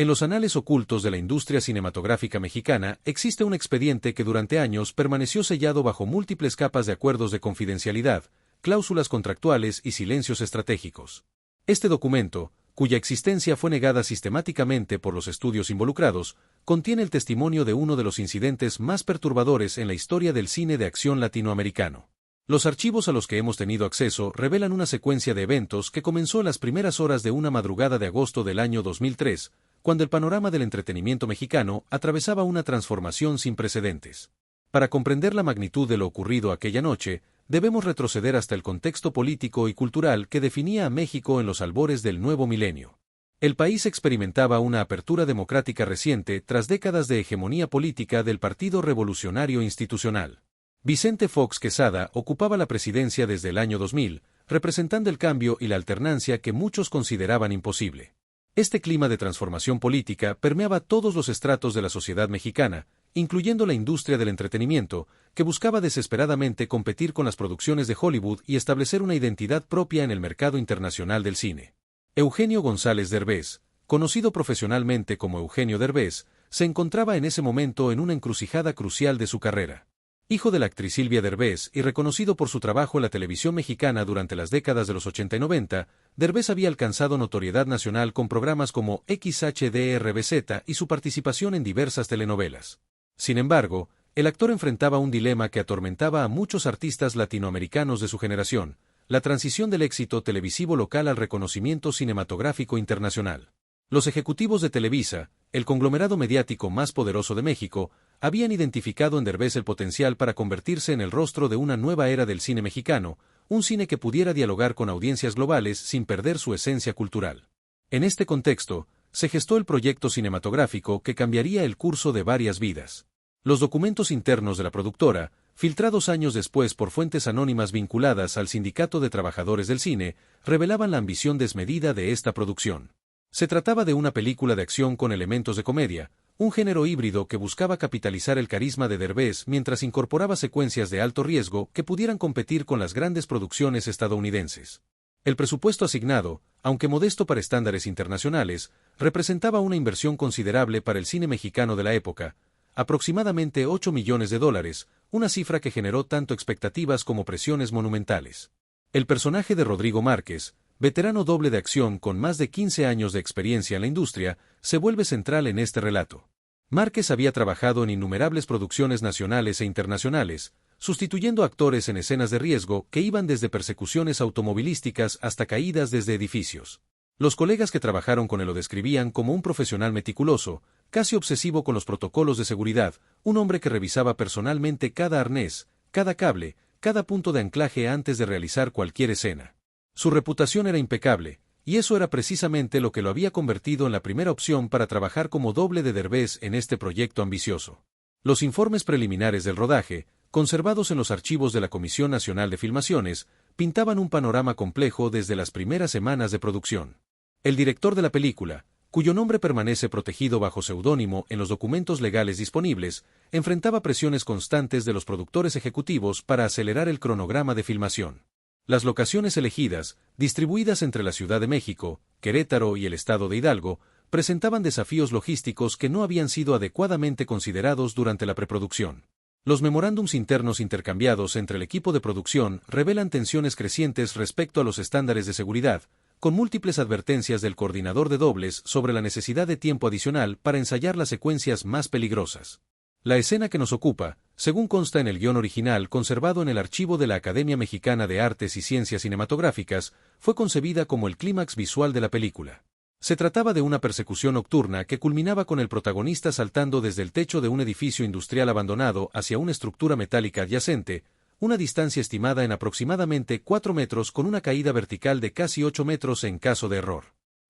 En los anales ocultos de la industria cinematográfica mexicana existe un expediente que durante años permaneció sellado bajo múltiples capas de acuerdos de confidencialidad, cláusulas contractuales y silencios estratégicos. Este documento, cuya existencia fue negada sistemáticamente por los estudios involucrados, contiene el testimonio de uno de los incidentes más perturbadores en la historia del cine de acción latinoamericano. Los archivos a los que hemos tenido acceso revelan una secuencia de eventos que comenzó en las primeras horas de una madrugada de agosto del año 2003, cuando el panorama del entretenimiento mexicano atravesaba una transformación sin precedentes. Para comprender la magnitud de lo ocurrido aquella noche, debemos retroceder hasta el contexto político y cultural que definía a México en los albores del nuevo milenio. El país experimentaba una apertura democrática reciente tras décadas de hegemonía política del Partido Revolucionario Institucional. Vicente Fox Quesada ocupaba la presidencia desde el año 2000, representando el cambio y la alternancia que muchos consideraban imposible. Este clima de transformación política permeaba todos los estratos de la sociedad mexicana, incluyendo la industria del entretenimiento, que buscaba desesperadamente competir con las producciones de Hollywood y establecer una identidad propia en el mercado internacional del cine. Eugenio González Derbez, conocido profesionalmente como Eugenio Derbez, se encontraba en ese momento en una encrucijada crucial de su carrera. Hijo de la actriz Silvia Derbez y reconocido por su trabajo en la televisión mexicana durante las décadas de los 80 y 90, Derbez había alcanzado notoriedad nacional con programas como XHDRBZ y su participación en diversas telenovelas. Sin embargo, el actor enfrentaba un dilema que atormentaba a muchos artistas latinoamericanos de su generación: la transición del éxito televisivo local al reconocimiento cinematográfico internacional. Los ejecutivos de Televisa, el conglomerado mediático más poderoso de México, habían identificado en Derbez el potencial para convertirse en el rostro de una nueva era del cine mexicano, un cine que pudiera dialogar con audiencias globales sin perder su esencia cultural. En este contexto, se gestó el proyecto cinematográfico que cambiaría el curso de varias vidas. Los documentos internos de la productora, filtrados años después por fuentes anónimas vinculadas al Sindicato de Trabajadores del Cine, revelaban la ambición desmedida de esta producción. Se trataba de una película de acción con elementos de comedia, un género híbrido que buscaba capitalizar el carisma de Derbez mientras incorporaba secuencias de alto riesgo que pudieran competir con las grandes producciones estadounidenses. El presupuesto asignado, aunque modesto para estándares internacionales, representaba una inversión considerable para el cine mexicano de la época, aproximadamente $8 millones, una cifra que generó tanto expectativas como presiones monumentales. El personaje de Rodrigo Márquez, veterano doble de acción con más de 15 años de experiencia en la industria, se vuelve central en este relato. Márquez había trabajado en innumerables producciones nacionales e internacionales, sustituyendo actores en escenas de riesgo que iban desde persecuciones automovilísticas hasta caídas desde edificios. Los colegas que trabajaron con él lo describían como un profesional meticuloso, casi obsesivo con los protocolos de seguridad, un hombre que revisaba personalmente cada arnés, cada cable, cada punto de anclaje antes de realizar cualquier escena. Su reputación era impecable, y eso era precisamente lo que lo había convertido en la primera opción para trabajar como doble de Derbez en este proyecto ambicioso. Los informes preliminares del rodaje, conservados en los archivos de la Comisión Nacional de Filmaciones, pintaban un panorama complejo desde las primeras semanas de producción. El director de la película, cuyo nombre permanece protegido bajo seudónimo en los documentos legales disponibles, enfrentaba presiones constantes de los productores ejecutivos para acelerar el cronograma de filmación. Las locaciones elegidas, distribuidas entre la Ciudad de México, Querétaro y el estado de Hidalgo, presentaban desafíos logísticos que no habían sido adecuadamente considerados durante la preproducción. Los memorándums internos intercambiados entre el equipo de producción revelan tensiones crecientes respecto a los estándares de seguridad, con múltiples advertencias del coordinador de dobles sobre la necesidad de tiempo adicional para ensayar las secuencias más peligrosas. La escena que nos ocupa, según consta en el guión original conservado en el archivo de la Academia Mexicana de Artes y Ciencias Cinematográficas, fue concebida como el clímax visual de la película. Se trataba de una persecución nocturna que culminaba con el protagonista saltando desde el techo de un edificio industrial abandonado hacia una estructura metálica adyacente, una distancia estimada en aproximadamente 4 metros con una caída vertical de casi 8 metros en caso de error.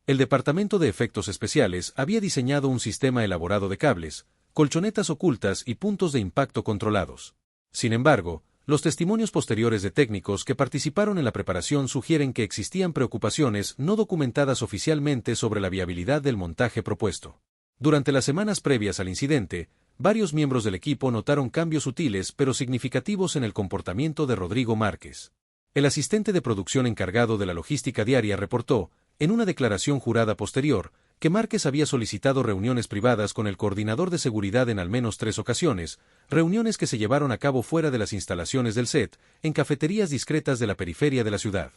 El Departamento de Efectos Especiales había diseñado un sistema elaborado de cables, colchonetas ocultas y puntos de impacto controlados. Sin embargo, los testimonios posteriores de técnicos que participaron en la preparación sugieren que existían preocupaciones no documentadas oficialmente sobre la viabilidad del montaje propuesto. Durante las semanas previas al incidente, varios miembros del equipo notaron cambios sutiles pero significativos en el comportamiento de Rodrigo Márquez. El asistente de producción encargado de la logística diaria reportó, en una declaración jurada posterior, que Márquez había solicitado reuniones privadas con el coordinador de seguridad en al menos 3 ocasiones, reuniones que se llevaron a cabo fuera de las instalaciones del set, en cafeterías discretas de la periferia de la ciudad.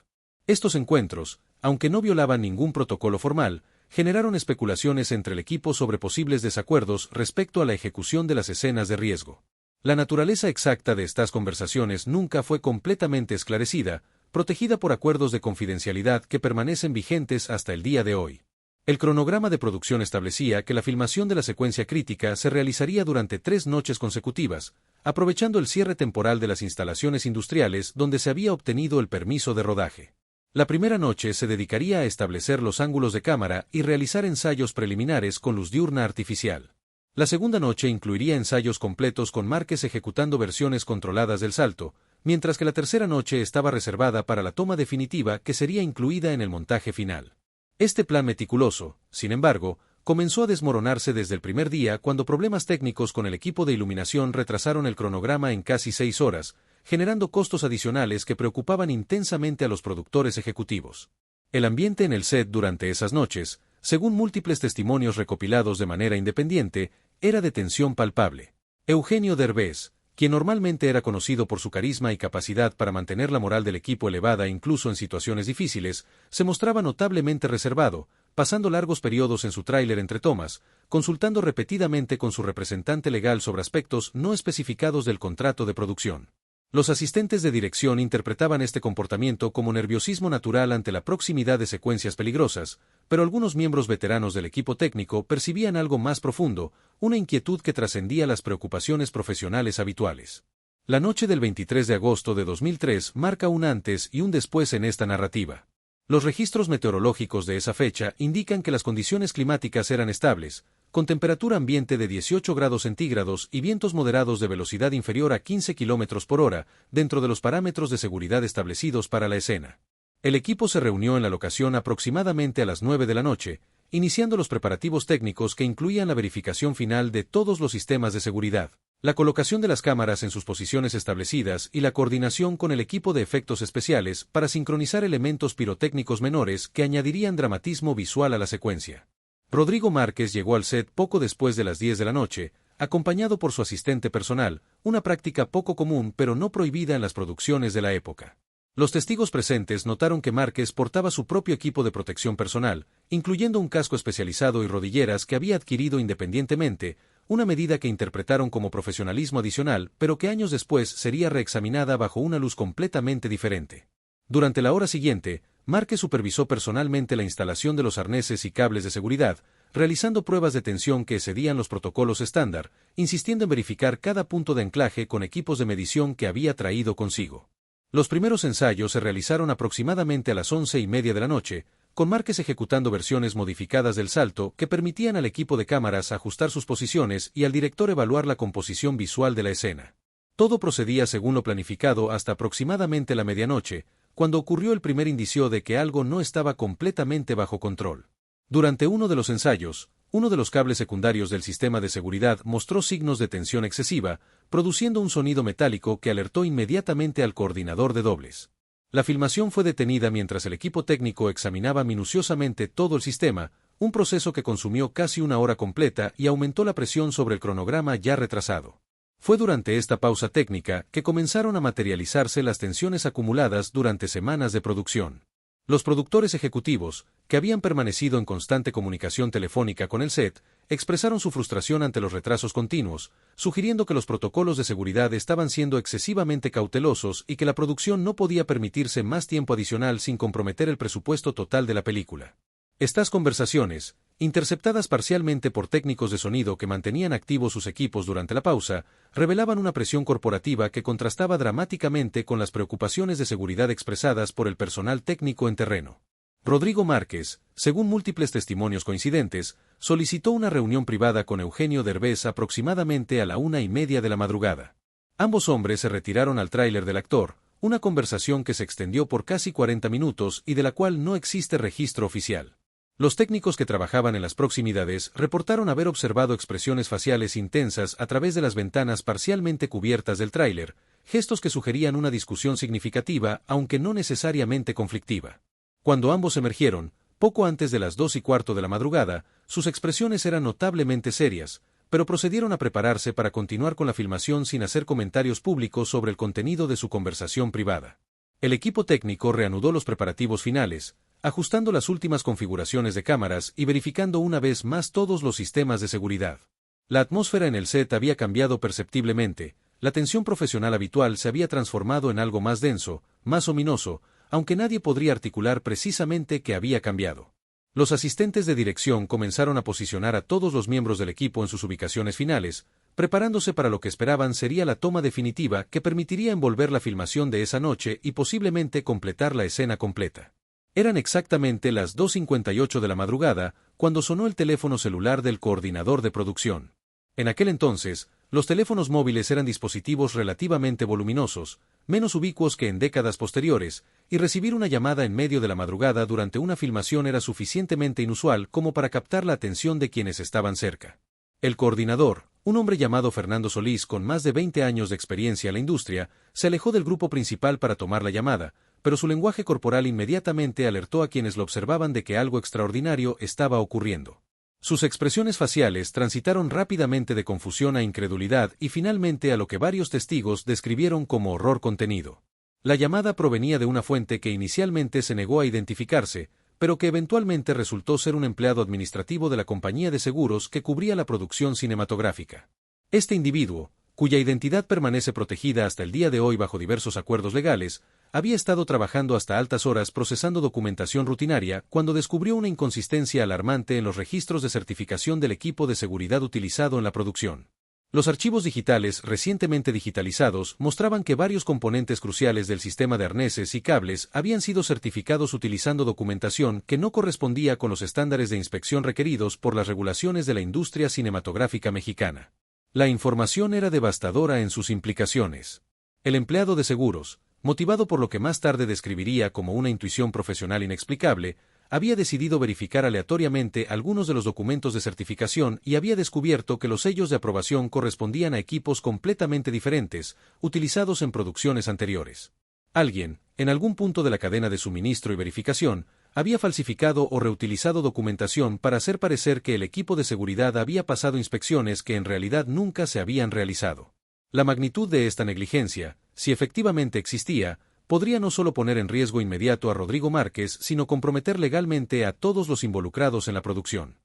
Estos encuentros, aunque no violaban ningún protocolo formal, generaron especulaciones entre el equipo sobre posibles desacuerdos respecto a la ejecución de las escenas de riesgo. La naturaleza exacta de estas conversaciones nunca fue completamente esclarecida, protegida por acuerdos de confidencialidad que permanecen vigentes hasta el día de hoy. El cronograma de producción establecía que la filmación de la secuencia crítica se realizaría durante 3 noches consecutivas, aprovechando el cierre temporal de las instalaciones industriales donde se había obtenido el permiso de rodaje. La primera noche se dedicaría a establecer los ángulos de cámara y realizar ensayos preliminares con luz diurna artificial. La segunda noche incluiría ensayos completos con Márquez ejecutando versiones controladas del salto, mientras que la tercera noche estaba reservada para la toma definitiva que sería incluida en el montaje final. Este plan meticuloso, sin embargo, comenzó a desmoronarse desde el primer día cuando problemas técnicos con el equipo de iluminación retrasaron el cronograma en casi 6 horas, generando costos adicionales que preocupaban intensamente a los productores ejecutivos. El ambiente en el set durante esas noches, según múltiples testimonios recopilados de manera independiente, era de tensión palpable. Eugenio Derbez, quien normalmente era conocido por su carisma y capacidad para mantener la moral del equipo elevada incluso en situaciones difíciles, se mostraba notablemente reservado, pasando largos periodos en su tráiler entre tomas, consultando repetidamente con su representante legal sobre aspectos no especificados del contrato de producción. Los asistentes de dirección interpretaban este comportamiento como nerviosismo natural ante la proximidad de secuencias peligrosas, pero algunos miembros veteranos del equipo técnico percibían algo más profundo, una inquietud que trascendía las preocupaciones profesionales habituales. La noche del 23 de agosto de 2003 marca un antes y un después en esta narrativa. Los registros meteorológicos de esa fecha indican que las condiciones climáticas eran estables, con temperatura ambiente de 18 grados centígrados y vientos moderados de velocidad inferior a 15 km por hora, dentro de los parámetros de seguridad establecidos para la escena. El equipo se reunió en la locación aproximadamente a las 9 de la noche, iniciando los preparativos técnicos que incluían la verificación final de todos los sistemas de seguridad, la colocación de las cámaras en sus posiciones establecidas y la coordinación con el equipo de efectos especiales para sincronizar elementos pirotécnicos menores que añadirían dramatismo visual a la secuencia. Rodrigo Márquez llegó al set poco después de las 10 de la noche, acompañado por su asistente personal, una práctica poco común pero no prohibida en las producciones de la época. Los testigos presentes notaron que Márquez portaba su propio equipo de protección personal, incluyendo un casco especializado y rodilleras que había adquirido independientemente, una medida que interpretaron como profesionalismo adicional, pero que años después sería reexaminada bajo una luz completamente diferente. Durante la hora siguiente, Márquez supervisó personalmente la instalación de los arneses y cables de seguridad, realizando pruebas de tensión que excedían los protocolos estándar, insistiendo en verificar cada punto de anclaje con equipos de medición que había traído consigo. Los primeros ensayos se realizaron aproximadamente a las 11:30 de la noche, con Márquez ejecutando versiones modificadas del salto que permitían al equipo de cámaras ajustar sus posiciones y al director evaluar la composición visual de la escena. Todo procedía según lo planificado hasta aproximadamente la medianoche, cuando ocurrió el primer indicio de que algo no estaba completamente bajo control. Durante uno de los ensayos, uno de los cables secundarios del sistema de seguridad mostró signos de tensión excesiva, produciendo un sonido metálico que alertó inmediatamente al coordinador de dobles. La filmación fue detenida mientras el equipo técnico examinaba minuciosamente todo el sistema, un proceso que consumió casi una hora completa y aumentó la presión sobre el cronograma ya retrasado. Fue durante esta pausa técnica que comenzaron a materializarse las tensiones acumuladas durante semanas de producción. Los productores ejecutivos, que habían permanecido en constante comunicación telefónica con el set, expresaron su frustración ante los retrasos continuos, sugiriendo que los protocolos de seguridad estaban siendo excesivamente cautelosos y que la producción no podía permitirse más tiempo adicional sin comprometer el presupuesto total de la película. Estas conversaciones, interceptadas parcialmente por técnicos de sonido que mantenían activos sus equipos durante la pausa, revelaban una presión corporativa que contrastaba dramáticamente con las preocupaciones de seguridad expresadas por el personal técnico en terreno. Rodrigo Márquez, según múltiples testimonios coincidentes, solicitó una reunión privada con Eugenio Derbez aproximadamente a la 1:30 de la madrugada. Ambos hombres se retiraron al tráiler del actor, una conversación que se extendió por casi 40 minutos y de la cual no existe registro oficial. Los técnicos que trabajaban en las proximidades reportaron haber observado expresiones faciales intensas a través de las ventanas parcialmente cubiertas del tráiler, gestos que sugerían una discusión significativa aunque no necesariamente conflictiva. Cuando ambos emergieron, poco antes de las 2:15 de la madrugada, sus expresiones eran notablemente serias, pero procedieron a prepararse para continuar con la filmación sin hacer comentarios públicos sobre el contenido de su conversación privada. El equipo técnico reanudó los preparativos finales, ajustando las últimas configuraciones de cámaras y verificando una vez más todos los sistemas de seguridad. La atmósfera en el set había cambiado perceptiblemente, la tensión profesional habitual se había transformado en algo más denso, más ominoso, aunque nadie podría articular precisamente qué había cambiado. Los asistentes de dirección comenzaron a posicionar a todos los miembros del equipo en sus ubicaciones finales, preparándose para lo que esperaban sería la toma definitiva que permitiría envolver la filmación de esa noche y posiblemente completar la escena completa. Eran exactamente las 2:58 de la madrugada cuando sonó el teléfono celular del coordinador de producción. En aquel entonces, los teléfonos móviles eran dispositivos relativamente voluminosos, menos ubicuos que en décadas posteriores, y recibir una llamada en medio de la madrugada durante una filmación era suficientemente inusual como para captar la atención de quienes estaban cerca. El coordinador, un hombre llamado Fernando Solís con más de 20 años de experiencia en la industria, se alejó del grupo principal para tomar la llamada, pero su lenguaje corporal inmediatamente alertó a quienes lo observaban de que algo extraordinario estaba ocurriendo. Sus expresiones faciales transitaron rápidamente de confusión a incredulidad y finalmente a lo que varios testigos describieron como horror contenido. La llamada provenía de una fuente que inicialmente se negó a identificarse, pero que eventualmente resultó ser un empleado administrativo de la compañía de seguros que cubría la producción cinematográfica. Este individuo, cuya identidad permanece protegida hasta el día de hoy bajo diversos acuerdos legales, había estado trabajando hasta altas horas procesando documentación rutinaria cuando descubrió una inconsistencia alarmante en los registros de certificación del equipo de seguridad utilizado en la producción. Los archivos digitales recientemente digitalizados mostraban que varios componentes cruciales del sistema de arneses y cables habían sido certificados utilizando documentación que no correspondía con los estándares de inspección requeridos por las regulaciones de la industria cinematográfica mexicana. La información era devastadora en sus implicaciones. El empleado de seguros, motivado por lo que más tarde describiría como una intuición profesional inexplicable, había decidido verificar aleatoriamente algunos de los documentos de certificación y había descubierto que los sellos de aprobación correspondían a equipos completamente diferentes, utilizados en producciones anteriores. Alguien, en algún punto de la cadena de suministro y verificación, había falsificado o reutilizado documentación para hacer parecer que el equipo de seguridad había pasado inspecciones que en realidad nunca se habían realizado. La magnitud de esta negligencia, si efectivamente existía, podría no solo poner en riesgo inmediato a Rodrigo Márquez, sino comprometer legalmente a todos los involucrados en la producción.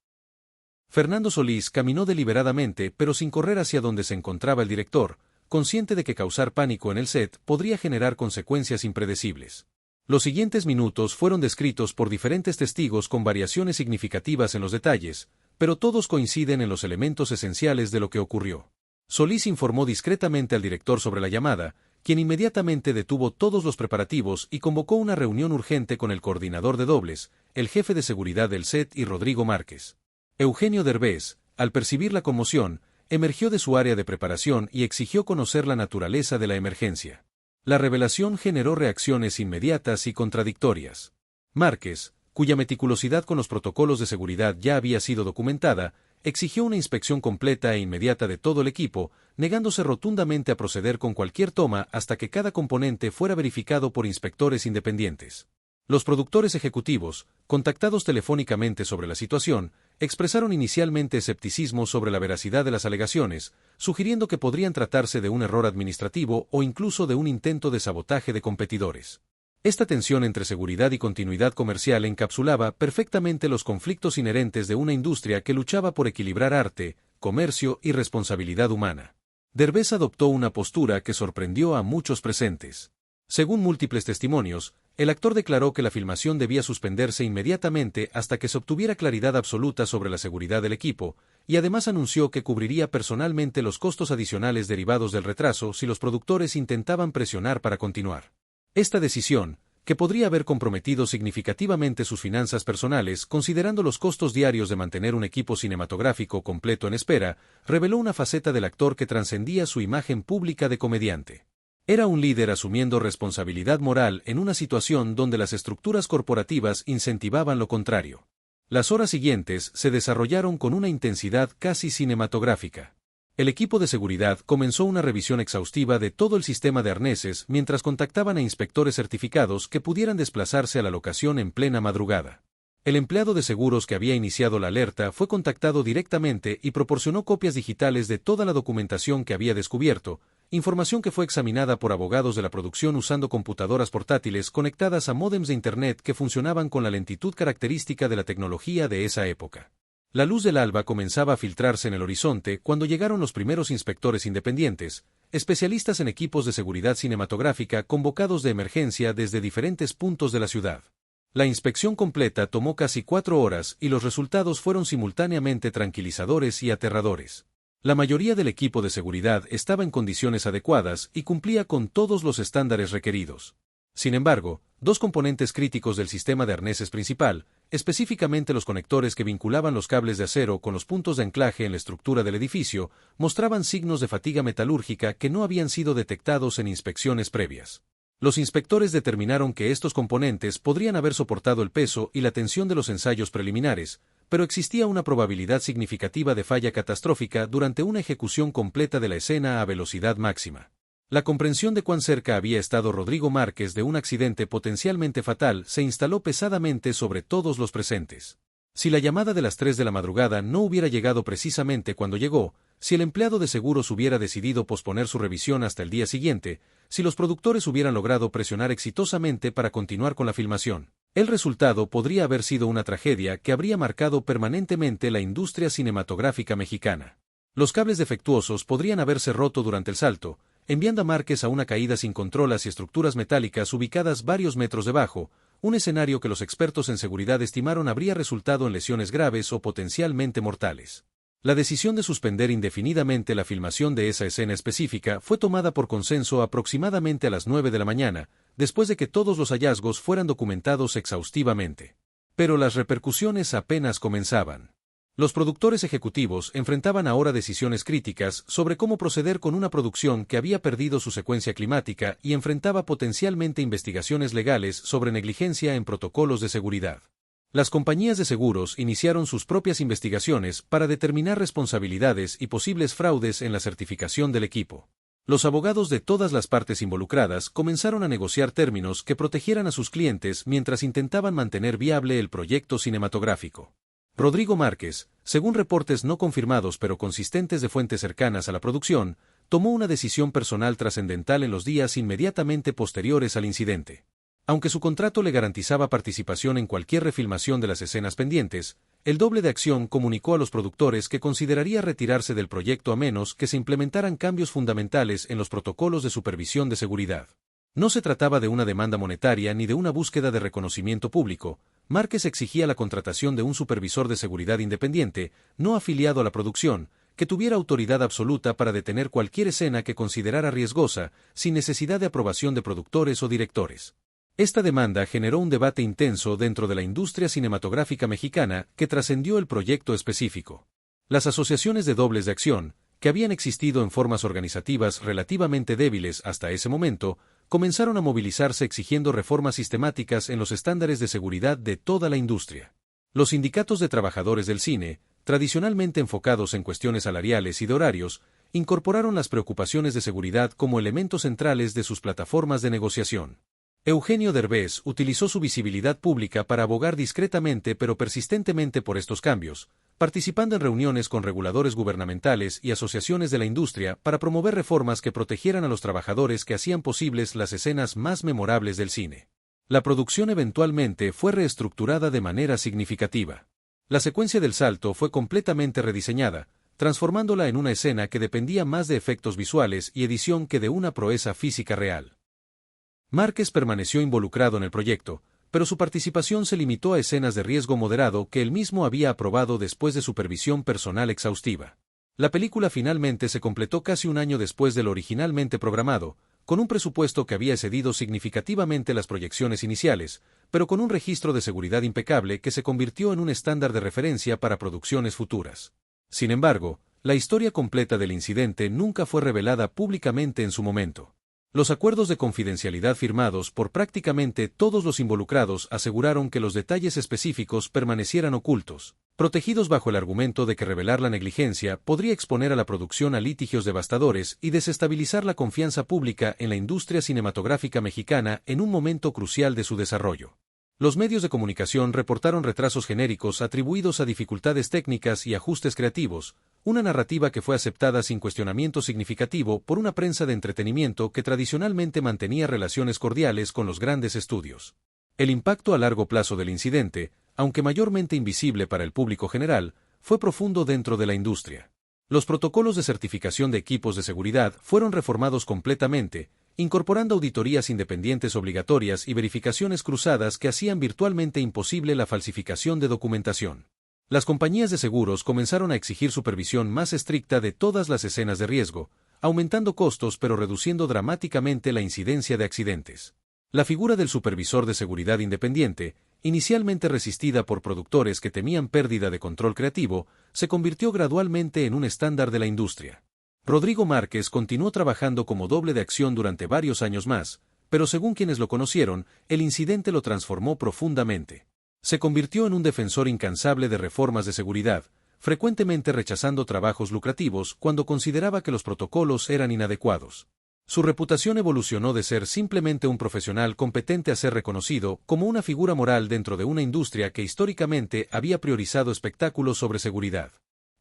Fernando Solís caminó deliberadamente pero sin correr hacia donde se encontraba el director, consciente de que causar pánico en el set podría generar consecuencias impredecibles. Los siguientes minutos fueron descritos por diferentes testigos con variaciones significativas en los detalles, pero todos coinciden en los elementos esenciales de lo que ocurrió. Solís informó discretamente al director sobre la llamada, quien inmediatamente detuvo todos los preparativos y convocó una reunión urgente con el coordinador de dobles, el jefe de seguridad del set y Rodrigo Márquez. Eugenio Derbez, al percibir la conmoción, emergió de su área de preparación y exigió conocer la naturaleza de la emergencia. La revelación generó reacciones inmediatas y contradictorias. Márquez, cuya meticulosidad con los protocolos de seguridad ya había sido documentada, exigió una inspección completa e inmediata de todo el equipo, negándose rotundamente a proceder con cualquier toma hasta que cada componente fuera verificado por inspectores independientes. Los productores ejecutivos, contactados telefónicamente sobre la situación, expresaron inicialmente escepticismo sobre la veracidad de las alegaciones, sugiriendo que podrían tratarse de un error administrativo o incluso de un intento de sabotaje de competidores. Esta tensión entre seguridad y continuidad comercial encapsulaba perfectamente los conflictos inherentes de una industria que luchaba por equilibrar arte, comercio y responsabilidad humana. Derbez adoptó una postura que sorprendió a muchos presentes. Según múltiples testimonios, el actor declaró que la filmación debía suspenderse inmediatamente hasta que se obtuviera claridad absoluta sobre la seguridad del equipo, y además anunció que cubriría personalmente los costos adicionales derivados del retraso si los productores intentaban presionar para continuar. Esta decisión, que podría haber comprometido significativamente sus finanzas personales considerando los costos diarios de mantener un equipo cinematográfico completo en espera, reveló una faceta del actor que trascendía su imagen pública de comediante. Era un líder asumiendo responsabilidad moral en una situación donde las estructuras corporativas incentivaban lo contrario. Las horas siguientes se desarrollaron con una intensidad casi cinematográfica. El equipo de seguridad comenzó una revisión exhaustiva de todo el sistema de arneses mientras contactaban a inspectores certificados que pudieran desplazarse a la locación en plena madrugada. El empleado de seguros que había iniciado la alerta fue contactado directamente y proporcionó copias digitales de toda la documentación que había descubierto, información que fue examinada por abogados de la producción usando computadoras portátiles conectadas a módems de Internet que funcionaban con la lentitud característica de la tecnología de esa época. La luz del alba comenzaba a filtrarse en el horizonte cuando llegaron los primeros inspectores independientes, especialistas en equipos de seguridad cinematográfica convocados de emergencia desde diferentes puntos de la ciudad. La inspección completa tomó casi 4 horas y los resultados fueron simultáneamente tranquilizadores y aterradores. La mayoría del equipo de seguridad estaba en condiciones adecuadas y cumplía con todos los estándares requeridos. Sin embargo, 2 componentes críticos del sistema de arneses principal, específicamente los conectores que vinculaban los cables de acero con los puntos de anclaje en la estructura del edificio, mostraban signos de fatiga metalúrgica que no habían sido detectados en inspecciones previas. Los inspectores determinaron que estos componentes podrían haber soportado el peso y la tensión de los ensayos preliminares, pero existía una probabilidad significativa de falla catastrófica durante una ejecución completa de la escena a velocidad máxima. La comprensión de cuán cerca había estado Rodrigo Márquez de un accidente potencialmente fatal se instaló pesadamente sobre todos los presentes. Si la llamada de las 3 de la madrugada no hubiera llegado precisamente cuando llegó, si el empleado de seguros hubiera decidido posponer su revisión hasta el día siguiente, si los productores hubieran logrado presionar exitosamente para continuar con la filmación, el resultado podría haber sido una tragedia que habría marcado permanentemente la industria cinematográfica mexicana. Los cables defectuosos podrían haberse roto durante el salto, enviando a Márquez a una caída sin control hacia estructuras metálicas ubicadas varios metros debajo, un escenario que los expertos en seguridad estimaron habría resultado en lesiones graves o potencialmente mortales. La decisión de suspender indefinidamente la filmación de esa escena específica fue tomada por consenso aproximadamente a las 9 de la mañana, después de que todos los hallazgos fueran documentados exhaustivamente. Pero las repercusiones apenas comenzaban. Los productores ejecutivos enfrentaban ahora decisiones críticas sobre cómo proceder con una producción que había perdido su secuencia climática y enfrentaba potencialmente investigaciones legales sobre negligencia en protocolos de seguridad. Las compañías de seguros iniciaron sus propias investigaciones para determinar responsabilidades y posibles fraudes en la certificación del equipo. Los abogados de todas las partes involucradas comenzaron a negociar términos que protegieran a sus clientes mientras intentaban mantener viable el proyecto cinematográfico. Rodrigo Márquez, según reportes no confirmados pero consistentes de fuentes cercanas a la producción, tomó una decisión personal trascendental en los días inmediatamente posteriores al incidente. Aunque su contrato le garantizaba participación en cualquier refilmación de las escenas pendientes, el doble de acción comunicó a los productores que consideraría retirarse del proyecto a menos que se implementaran cambios fundamentales en los protocolos de supervisión de seguridad. No se trataba de una demanda monetaria ni de una búsqueda de reconocimiento público. Márquez exigía la contratación de un supervisor de seguridad independiente, no afiliado a la producción, que tuviera autoridad absoluta para detener cualquier escena que considerara riesgosa, sin necesidad de aprobación de productores o directores. Esta demanda generó un debate intenso dentro de la industria cinematográfica mexicana que trascendió el proyecto específico. Las asociaciones de dobles de acción, que habían existido en formas organizativas relativamente débiles hasta ese momento, comenzaron a movilizarse exigiendo reformas sistemáticas en los estándares de seguridad de toda la industria. Los sindicatos de trabajadores del cine, tradicionalmente enfocados en cuestiones salariales y de horarios, incorporaron las preocupaciones de seguridad como elementos centrales de sus plataformas de negociación. Eugenio Derbez utilizó su visibilidad pública para abogar discretamente pero persistentemente por estos cambios, participando en reuniones con reguladores gubernamentales y asociaciones de la industria para promover reformas que protegieran a los trabajadores que hacían posibles las escenas más memorables del cine. La producción eventualmente fue reestructurada de manera significativa. La secuencia del salto fue completamente rediseñada, transformándola en una escena que dependía más de efectos visuales y edición que de una proeza física real. Márquez permaneció involucrado en el proyecto, pero su participación se limitó a escenas de riesgo moderado que él mismo había aprobado después de supervisión personal exhaustiva. La película finalmente se completó casi un año después de lo originalmente programado, con un presupuesto que había excedido significativamente las proyecciones iniciales, pero con un registro de seguridad impecable que se convirtió en un estándar de referencia para producciones futuras. Sin embargo, la historia completa del incidente nunca fue revelada públicamente en su momento. Los acuerdos de confidencialidad firmados por prácticamente todos los involucrados aseguraron que los detalles específicos permanecieran ocultos, protegidos bajo el argumento de que revelar la negligencia podría exponer a la producción a litigios devastadores y desestabilizar la confianza pública en la industria cinematográfica mexicana en un momento crucial de su desarrollo. Los medios de comunicación reportaron retrasos genéricos atribuidos a dificultades técnicas y ajustes creativos, una narrativa que fue aceptada sin cuestionamiento significativo por una prensa de entretenimiento que tradicionalmente mantenía relaciones cordiales con los grandes estudios. El impacto a largo plazo del incidente, aunque mayormente invisible para el público general, fue profundo dentro de la industria. Los protocolos de certificación de equipos de seguridad fueron reformados completamente, incorporando auditorías independientes obligatorias y verificaciones cruzadas que hacían virtualmente imposible la falsificación de documentación. Las compañías de seguros comenzaron a exigir supervisión más estricta de todas las escenas de riesgo, aumentando costos pero reduciendo dramáticamente la incidencia de accidentes. La figura del supervisor de seguridad independiente, inicialmente resistida por productores que temían pérdida de control creativo, se convirtió gradualmente en un estándar de la industria. Rodrigo Márquez continuó trabajando como doble de acción durante varios años más, pero según quienes lo conocieron, el incidente lo transformó profundamente. Se convirtió en un defensor incansable de reformas de seguridad, frecuentemente rechazando trabajos lucrativos cuando consideraba que los protocolos eran inadecuados. Su reputación evolucionó de ser simplemente un profesional competente a ser reconocido como una figura moral dentro de una industria que históricamente había priorizado espectáculos sobre seguridad.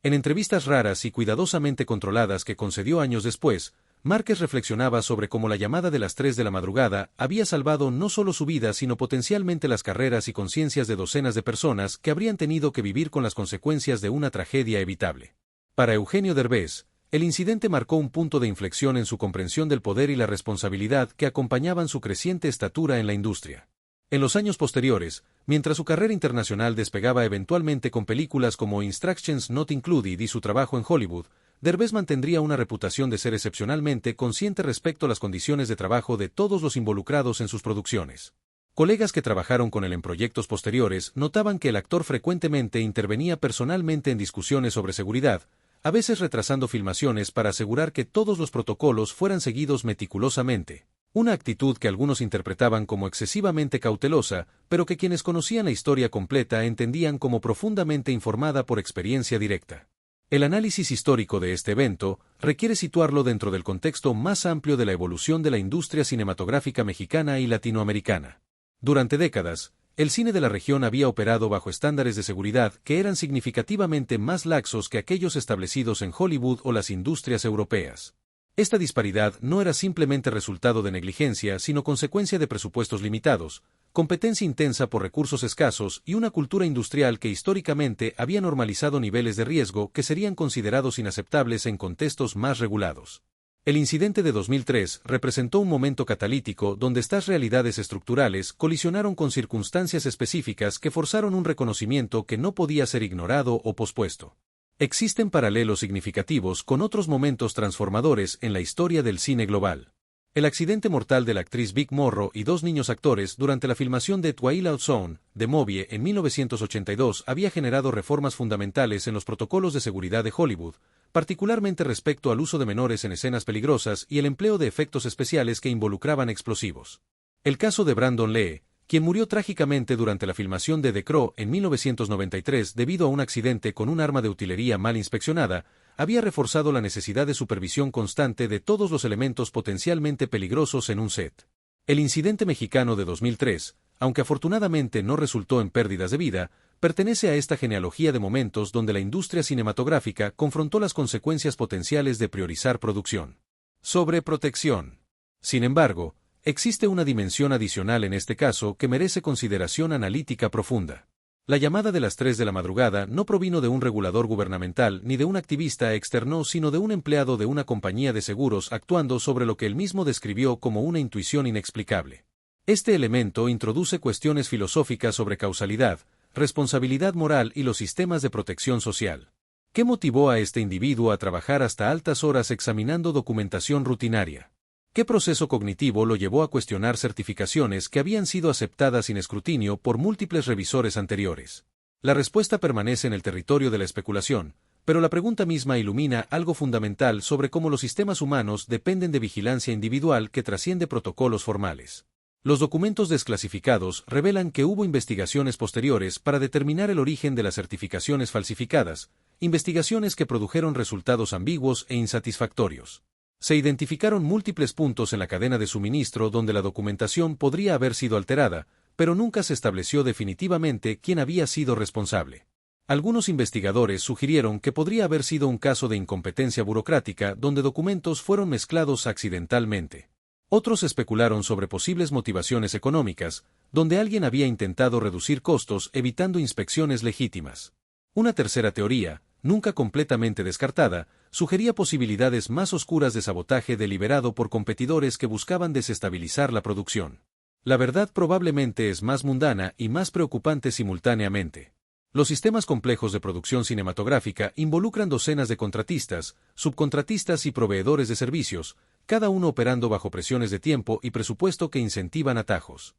En entrevistas raras y cuidadosamente controladas que concedió años después, Márquez reflexionaba sobre cómo la llamada de las 3 de la madrugada había salvado no solo su vida sino potencialmente las carreras y conciencias de docenas de personas que habrían tenido que vivir con las consecuencias de una tragedia evitable. Para Eugenio Derbez, el incidente marcó un punto de inflexión en su comprensión del poder y la responsabilidad que acompañaban su creciente estatura en la industria. En los años posteriores, mientras su carrera internacional despegaba eventualmente con películas como Instructions Not Included y su trabajo en Hollywood, Derbez mantendría una reputación de ser excepcionalmente consciente respecto a las condiciones de trabajo de todos los involucrados en sus producciones. Colegas que trabajaron con él en proyectos posteriores notaban que el actor frecuentemente intervenía personalmente en discusiones sobre seguridad, a veces retrasando filmaciones para asegurar que todos los protocolos fueran seguidos meticulosamente. Una actitud que algunos interpretaban como excesivamente cautelosa, pero que quienes conocían la historia completa entendían como profundamente informada por experiencia directa. El análisis histórico de este evento requiere situarlo dentro del contexto más amplio de la evolución de la industria cinematográfica mexicana y latinoamericana. Durante décadas, el cine de la región había operado bajo estándares de seguridad que eran significativamente más laxos que aquellos establecidos en Hollywood o las industrias europeas. Esta disparidad no era simplemente resultado de negligencia, sino consecuencia de presupuestos limitados, competencia intensa por recursos escasos y una cultura industrial que históricamente había normalizado niveles de riesgo que serían considerados inaceptables en contextos más regulados. El incidente de 2003 representó un momento catalítico donde estas realidades estructurales colisionaron con circunstancias específicas que forzaron un reconocimiento que no podía ser ignorado o pospuesto. Existen paralelos significativos con otros momentos transformadores en la historia del cine global. El accidente mortal de la actriz Vic Morrow y 2 niños actores durante la filmación de Twilight Zone, de Movie en 1982 había generado reformas fundamentales en los protocolos de seguridad de Hollywood, particularmente respecto al uso de menores en escenas peligrosas y el empleo de efectos especiales que involucraban explosivos. El caso de Brandon Lee, quien murió trágicamente durante la filmación de The Crow en 1993 debido a un accidente con un arma de utilería mal inspeccionada, había reforzado la necesidad de supervisión constante de todos los elementos potencialmente peligrosos en un set. El incidente mexicano de 2003, aunque afortunadamente no resultó en pérdidas de vida, pertenece a esta genealogía de momentos donde la industria cinematográfica confrontó las consecuencias potenciales de priorizar producción sobre protección. Sin embargo, existe una dimensión adicional en este caso que merece consideración analítica profunda. La llamada de las 3 de la madrugada no provino de un regulador gubernamental ni de un activista externo, sino de un empleado de una compañía de seguros actuando sobre lo que él mismo describió como una intuición inexplicable. Este elemento introduce cuestiones filosóficas sobre causalidad, responsabilidad moral y los sistemas de protección social. ¿Qué motivó a este individuo a trabajar hasta altas horas examinando documentación rutinaria? ¿Qué proceso cognitivo lo llevó a cuestionar certificaciones que habían sido aceptadas sin escrutinio por múltiples revisores anteriores? La respuesta permanece en el territorio de la especulación, pero la pregunta misma ilumina algo fundamental sobre cómo los sistemas humanos dependen de vigilancia individual que trasciende protocolos formales. Los documentos desclasificados revelan que hubo investigaciones posteriores para determinar el origen de las certificaciones falsificadas, investigaciones que produjeron resultados ambiguos e insatisfactorios. Se identificaron múltiples puntos en la cadena de suministro donde la documentación podría haber sido alterada, pero nunca se estableció definitivamente quién había sido responsable. Algunos investigadores sugirieron que podría haber sido un caso de incompetencia burocrática donde documentos fueron mezclados accidentalmente. Otros especularon sobre posibles motivaciones económicas, donde alguien había intentado reducir costos evitando inspecciones legítimas. Una tercera teoría, nunca completamente descartada, sugería posibilidades más oscuras de sabotaje deliberado por competidores que buscaban desestabilizar la producción. La verdad probablemente es más mundana y más preocupante simultáneamente. Los sistemas complejos de producción cinematográfica involucran docenas de contratistas, subcontratistas y proveedores de servicios, cada uno operando bajo presiones de tiempo y presupuesto que incentivan atajos.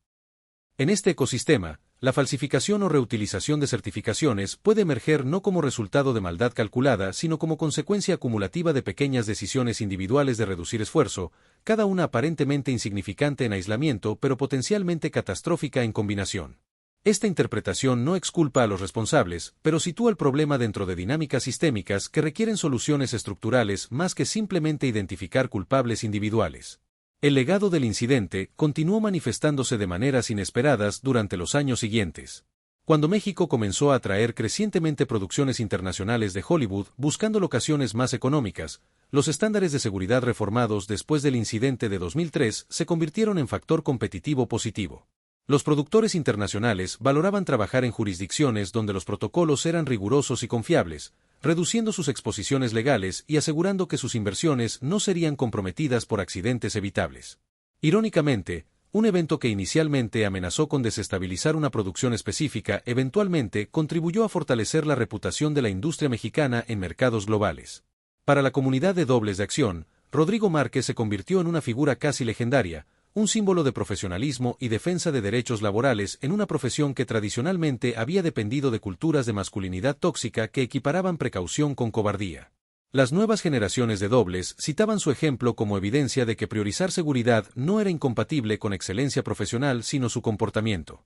En este ecosistema, la falsificación o reutilización de certificaciones puede emerger no como resultado de maldad calculada, sino como consecuencia acumulativa de pequeñas decisiones individuales de reducir esfuerzo, cada una aparentemente insignificante en aislamiento pero potencialmente catastrófica en combinación. Esta interpretación no exculpa a los responsables, pero sitúa el problema dentro de dinámicas sistémicas que requieren soluciones estructurales más que simplemente identificar culpables individuales. El legado del incidente continuó manifestándose de maneras inesperadas durante los años siguientes. Cuando México comenzó a atraer crecientemente producciones internacionales de Hollywood buscando locaciones más económicas, los estándares de seguridad reformados después del incidente de 2003 se convirtieron en factor competitivo positivo. Los productores internacionales valoraban trabajar en jurisdicciones donde los protocolos eran rigurosos y confiables, reduciendo sus exposiciones legales y asegurando que sus inversiones no serían comprometidas por accidentes evitables. Irónicamente, un evento que inicialmente amenazó con desestabilizar una producción específica eventualmente contribuyó a fortalecer la reputación de la industria mexicana en mercados globales. Para la comunidad de dobles de acción, Rodrigo Márquez se convirtió en una figura casi legendaria, un símbolo de profesionalismo y defensa de derechos laborales en una profesión que tradicionalmente había dependido de culturas de masculinidad tóxica que equiparaban precaución con cobardía. Las nuevas generaciones de dobles citaban su ejemplo como evidencia de que priorizar seguridad no era incompatible con excelencia profesional sino su comportamiento.